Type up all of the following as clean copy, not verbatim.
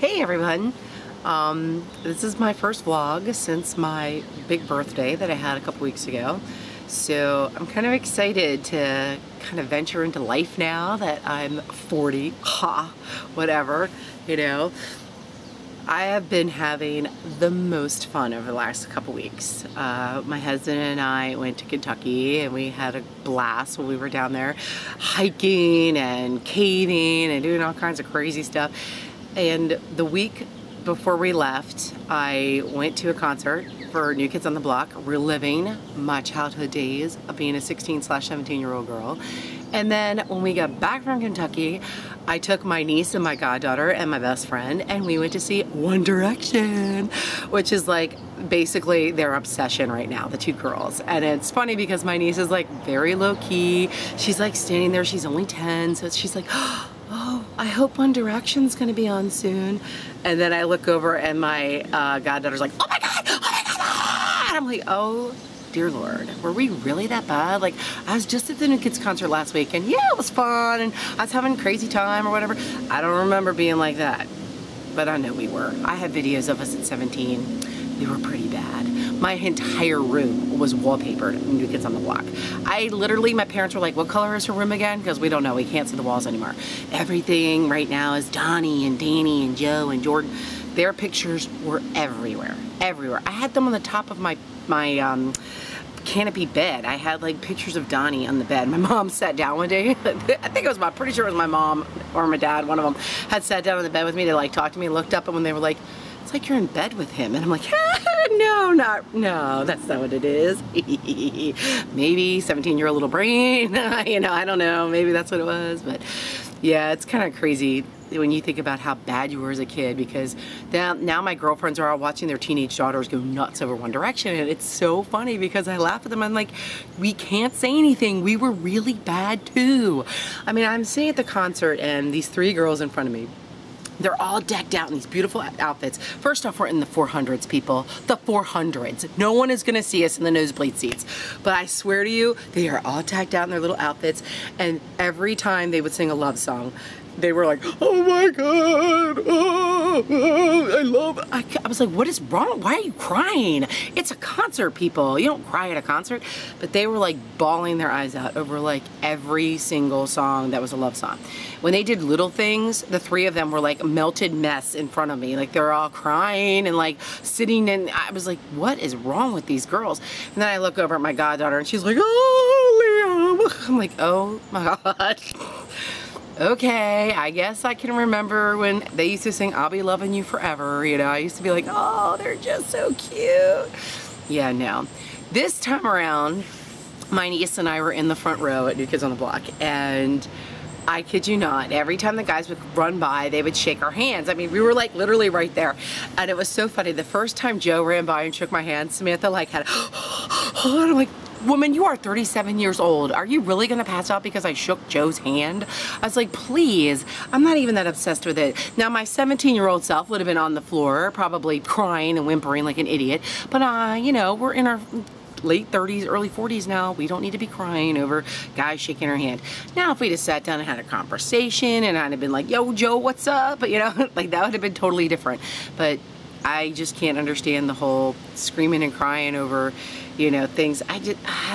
Hey everyone, this is my first vlog since my big birthday that I had a couple weeks ago. So I'm kind of excited to kind of venture into life now that I'm 40, whatever, you know. I have been having the most fun over the last couple weeks. My husband and I went to Kentucky and we had a blast when we were down there hiking and caving and doing all kinds of crazy stuff. And the week before we left, I went to a concert for New Kids on the Block, reliving my childhood days of being a 16/17-year-old girl. And then when we got back from Kentucky, I took my niece and my goddaughter and my best friend, and we went to see One Direction, which is like basically their obsession right now, the two girls. And it's funny because my niece is like very low key. She's like standing there, she's only 10, so she's like, oh, I hope One Direction's gonna be on soon. And then I look over and my goddaughter's like, oh my God, oh my God. And I'm like, oh dear Lord, were we really that bad? Like, I was just at the New Kids concert last week and yeah, it was fun and I was having a crazy time or whatever. I don't remember being like that, but I know we were. I have videos of us at 17. We were pretty bad. My entire room was wallpapered New Kids on the Block. I literally, my parents were like, what color is her room again? Because we don't know, we can't see the walls anymore. Everything right now is Donnie and Danny and Joe and Jordan. Their pictures were everywhere, everywhere. I had them on the top of my canopy bed. I had like pictures of Donnie on the bed. My mom sat down one day. I think it was pretty sure it was my mom or my dad, one of them, had sat down on the bed with me to like talk to me and looked up, and when they were like, it's like you're in bed with him. And I'm like, no, that's not what it is. Maybe 17-year-old little brain, you know, I don't know, maybe that's what it was. But yeah, it's kind of crazy when you think about how bad you were as a kid, because now my girlfriends are all watching their teenage daughters go nuts over One Direction, and it's so funny because I laugh at them. I'm like, we can't say anything. We were really bad too. I mean, I'm sitting at the concert and these three girls in front of me, they're all decked out in these beautiful outfits. First off, we're in the 400s, people. The 400s. No one is gonna see us in the nosebleed seats. But I swear to you, they are all decked out in their little outfits, and every time they would sing a love song, they were like, oh my God, I love it. I was like, what is wrong? Why are you crying? It's a concert, people. You don't cry at a concert. But they were like bawling their eyes out over like every single song that was a love song. When they did Little Things, the three of them were like a melted mess in front of me. Like they're all crying and like sitting, and I was like, what is wrong with these girls? And then I look over at my goddaughter and she's like, oh, Liam. I'm like, oh my God. Okay, I guess I can remember when they used to sing I'll Be Loving You Forever, you know. I used to be like, oh, they're just so cute. Yeah, no. This time around, my niece and I were in the front row at New Kids on the Block, and I kid you not, every time the guys would run by, they would shake our hands. I mean, we were like literally right there. And it was so funny. The first time Joe ran by and shook my hand, Samantha like had, and I'm like, woman, you are 37 years old. Are you really gonna pass out because I shook Joe's hand? I was like, please, I'm not even that obsessed with it. Now, my 17-year-old self would have been on the floor, probably crying and whimpering like an idiot. But, you know, we're in our late 30s, early 40s now. We don't need to be crying over guys shaking our hand. Now, if we just sat down and had a conversation and I'd have been like, yo, Joe, what's up? But, you know, like that would have been totally different. But I just can't understand the whole screaming and crying over, you know, things. I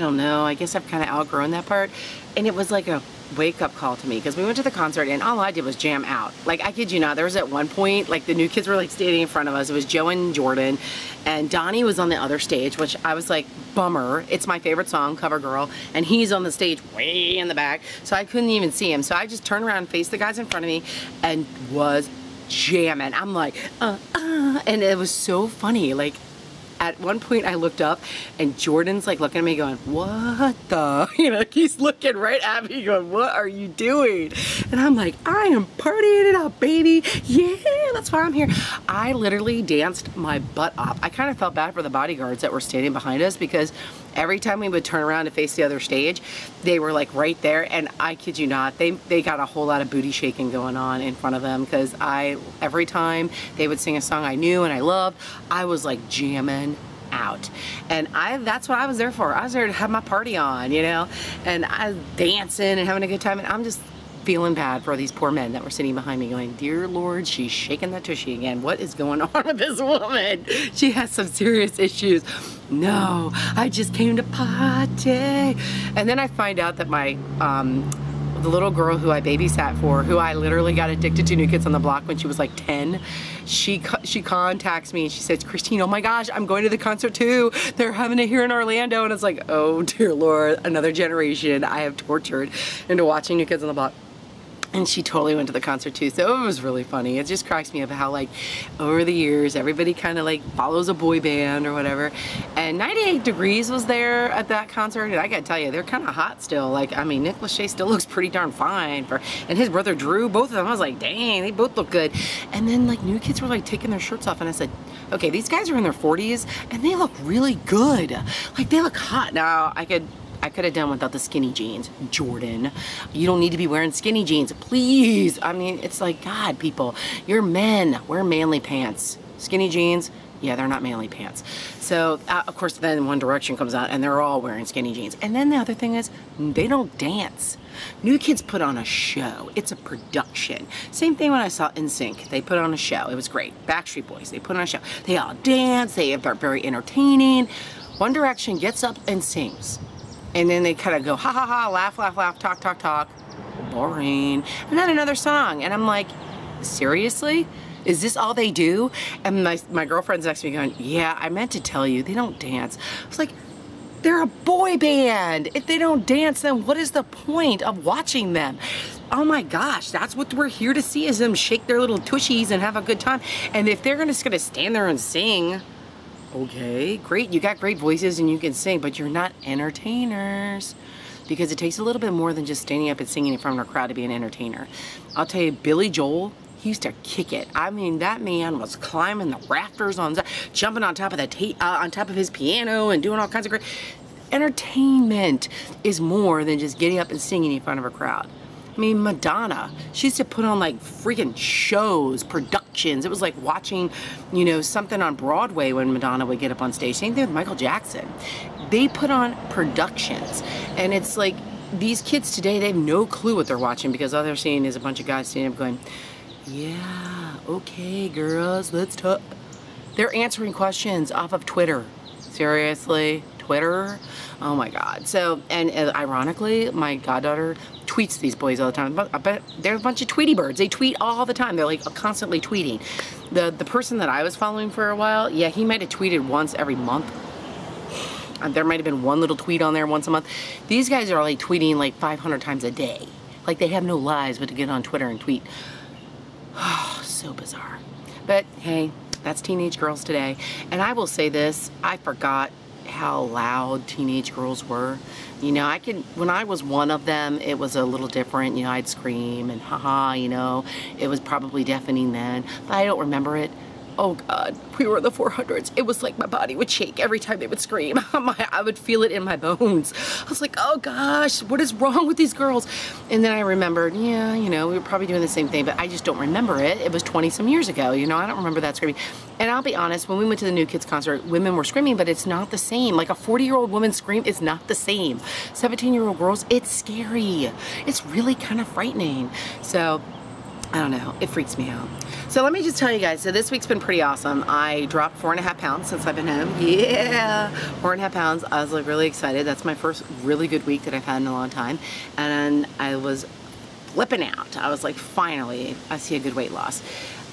don't know. I guess I've kind of outgrown that part. And it was like a wake-up call to me, because we went to the concert and all I did was jam out. Like, I kid you not, there was at one point, like the New Kids were like standing in front of us. It was Joe and Jordan, and Donnie was on the other stage, which I was like, bummer. It's my favorite song, Cover Girl, and he's on the stage way in the back, so I couldn't even see him. So I just turned around and faced the guys in front of me and was jamming. I'm like, and it was so funny. Like, at one point I looked up and Jordan's like looking at me going, what the, you know, he's looking right at me going, what are you doing? And I'm like, I am partying it up, baby. Yeah, that's why I'm here. I literally danced my butt off. I kind of felt bad for the bodyguards that were standing behind us, because every time we would turn around to face the other stage, they were like right there, and I kid you not, they got a whole lot of booty shaking going on in front of them, because every time they would sing a song I knew and I loved, I was like jamming out. And that's what I was there for. I was there to have my party on, you know, and I was dancing and having a good time, and I'm just feeling bad for these poor men that were sitting behind me going, dear Lord, she's shaking that tushy again. What is going on with this woman? She has some serious issues. No, I just came to party. And then I find out that my, the little girl who I babysat for, who I literally got addicted to New Kids on the Block when she was like 10, she contacts me and she says, Christine, oh my gosh, I'm going to the concert too. They're having it here in Orlando. And it's like, oh dear Lord, another generation I have tortured into watching New Kids on the Block. And she totally went to the concert too, so it was really funny. It just cracks me up how like over the years everybody kind of like follows a boy band or whatever. And 98 Degrees was there at that concert, and I gotta tell you, they're kind of hot still. Like, I mean, Nick Lachey still looks pretty darn fine, and his brother Drew, both of them. I was like, dang, they both look good. And then like New Kids were like taking their shirts off, and I said, okay, these guys are in their 40s and they look really good. Like, they look hot. Now I could have done without the skinny jeans. Jordan, you don't need to be wearing skinny jeans, please. I mean, it's like, God, people, you're men, wear manly pants. Skinny jeans, yeah, they're not manly pants. So, of course, then One Direction comes out and they're all wearing skinny jeans. And then the other thing is, they don't dance. New Kids put on a show. It's a production. Same thing when I saw NSYNC. They put on a show. It was great. Backstreet Boys, they put on a show. They all dance, they are very entertaining. One Direction gets up and sings. And then they kind of go, ha ha ha, laugh, laugh, laugh, talk, talk, talk. Boring. And then another song. And I'm like, seriously? Is this all they do? And my girlfriend's next to me going, yeah, I meant to tell you, they don't dance. I was like, they're a boy band. If they don't dance, then what is the point of watching them? Oh my gosh, that's what we're here to see, is them shake their little tushies and have a good time. And if they're just gonna stand there and sing, okay, great, you got great voices and you can sing, but you're not entertainers, because it takes a little bit more than just standing up and singing in front of a crowd to be an entertainer. I'll tell you, Billy Joel, he used to kick it. I mean, that man was climbing the rafters, jumping on top of on top of his piano and doing all kinds of great. Entertainment is more than just getting up and singing in front of a crowd. I mean, Madonna, she used to put on like freaking shows, productions. It was like watching, you know, something on Broadway when Madonna would get up on stage. Same thing with Michael Jackson. They put on productions. And it's like, these kids today, they have no clue what they're watching, because all they're seeing is a bunch of guys standing up going, yeah, okay, girls, let's talk. They're answering questions off of Twitter. Seriously? Twitter? Oh my God. So, and ironically, my goddaughter tweets these boys all the time. But they're a bunch of Tweety birds. They tweet all the time. They're like constantly tweeting. The person that I was following for a while, yeah, he might have tweeted once every month. There might have been one little tweet on there once a month. These guys are like tweeting like 500 times a day. Like, they have no lives but to get on Twitter and tweet. Oh, so bizarre. But hey, that's teenage girls today. And I will say this, I forgot how loud teenage girls were. You know, when I was one of them, it was a little different. You know, I'd scream and haha, you know, it was probably deafening then, but I don't remember it. Oh God, we were in the 400s. It was like my body would shake every time they would scream. I would feel it in my bones. I was like, oh gosh, what is wrong with these girls? And then I remembered, yeah, you know, we were probably doing the same thing, but I just don't remember it. It was 20 some years ago, you know, I don't remember that screaming. And I'll be honest, when we went to the New Kids concert, women were screaming, but it's not the same. Like a 40-year-old woman scream is not the same. 17-year-old girls, it's scary. It's really kind of frightening. So, I don't know, it freaks me out. So let me just tell you guys, so this week's been pretty awesome. I dropped 4.5 pounds since I've been home. Yeah, 4.5 pounds. I was like really excited. That's my first really good week that I've had in a long time. And I was flipping out. I was like, finally, I see a good weight loss.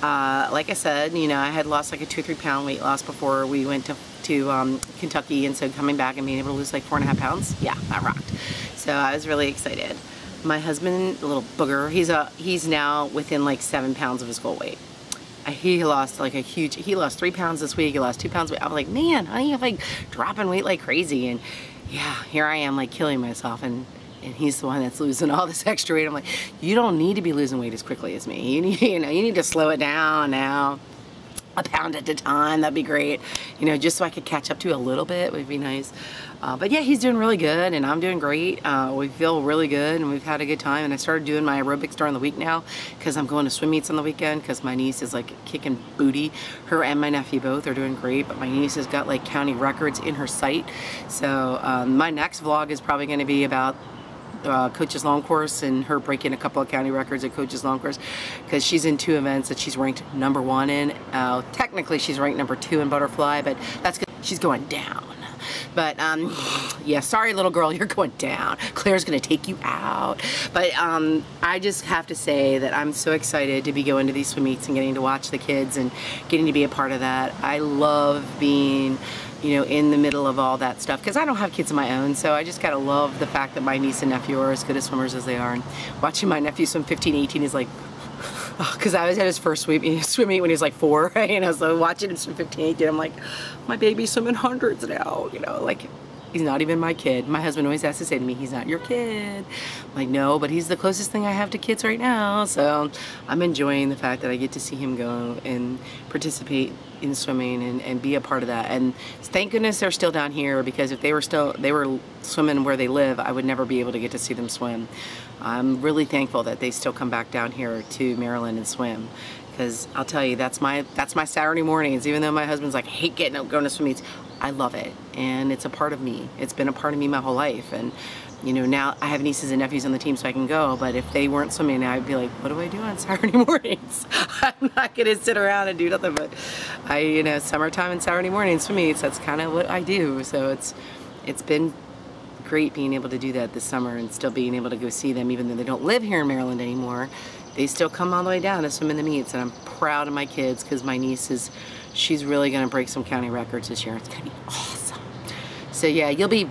Like I said, you know, I had lost like a 2 or 3 pound weight loss before we went to Kentucky, and so coming back and being able to lose like 4.5 pounds, yeah, that rocked. So I was really excited. My husband, a little booger, he's now within like 7 pounds of his goal weight. He lost like he lost 3 pounds this week, he lost 2 pounds. I was like, man, honey, I'm like dropping weight like crazy. And yeah, here I am like killing myself, and he's the one that's losing all this extra weight. I'm like, you don't need to be losing weight as quickly as me. You need to slow it down now. A pound at a time, that'd be great. You know, just so I could catch up to a little bit would be nice. But yeah, he's doing really good and I'm doing great. We feel really good and we've had a good time. And I started doing my aerobics during the week now because I'm going to swim meets on the weekend because my niece is like kicking booty. Her and my nephew both are doing great, but my niece has got like county records in her sight. So my next vlog is probably going to be about coaches long course and her breaking a couple of county records at coaches long course, because she's in 2 events that she's ranked #1 in. Technically she's ranked #2 in butterfly, but that's good. She's going down. But yeah, sorry little girl, you're going down. Claire's gonna take you out. But I just have to say that I'm so excited to be going to these swim meets and getting to watch the kids and getting to be a part of that. I love being, you know, in the middle of all that stuff, because I don't have kids of my own, so I just gotta love the fact that my niece and nephew are as good as swimmers as they are. And watching my nephew swim 15, 18 is like, because I was at his first swim meet when he was like 4, you know, so watching him swim 15, 18, I'm like, my baby's swimming hundreds now, you know, like, he's not even my kid. My husband always has to say to me, he's not your kid. I'm like, no, but he's the closest thing I have to kids right now, so I'm enjoying the fact that I get to see him go and participate in swimming and be a part of that. And thank goodness they're still down here, because if they were swimming where they live, I would never be able to get to see them swim. I'm really thankful that they still come back down here to Maryland and swim, because I'll tell you, that's my Saturday mornings. Even though my husband's like, I hate going to swim meets, I love it, and it's a part of me. It's been a part of me my whole life. And you know, now I have nieces and nephews on the team, so I can go, but if they weren't swimming, I'd be like, what do I do on Saturday mornings? I'm not gonna sit around and do nothing, but you know, summertime and Saturday morning swim meets, that's kind of what I do. So it's been great being able to do that this summer and still being able to go see them, even though they don't live here in Maryland anymore. They still come all the way down to swim in the meets, and I'm proud of my kids, because my niece she's really gonna break some county records this year. It's gonna be awesome. So yeah, I'll be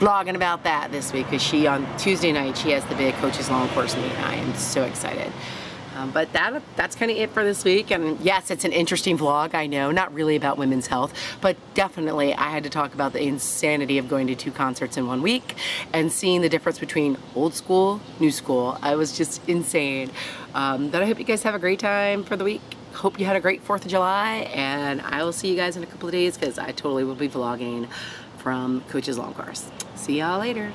blogging about that this week, because on Tuesday night she has the big coaches long course meet. I am so excited. But that's kind of it for this week. And yes, it's an interesting vlog, I know, not really about women's health, but definitely I had to talk about the insanity of going to 2 concerts in 1 week and seeing the difference between old school, new school. I was just insane. But I hope you guys have a great time for the week. Hope you had a great 4th of July, and I will see you guys in a couple of days, because I totally will be vlogging from Coach's Long Course. See y'all later.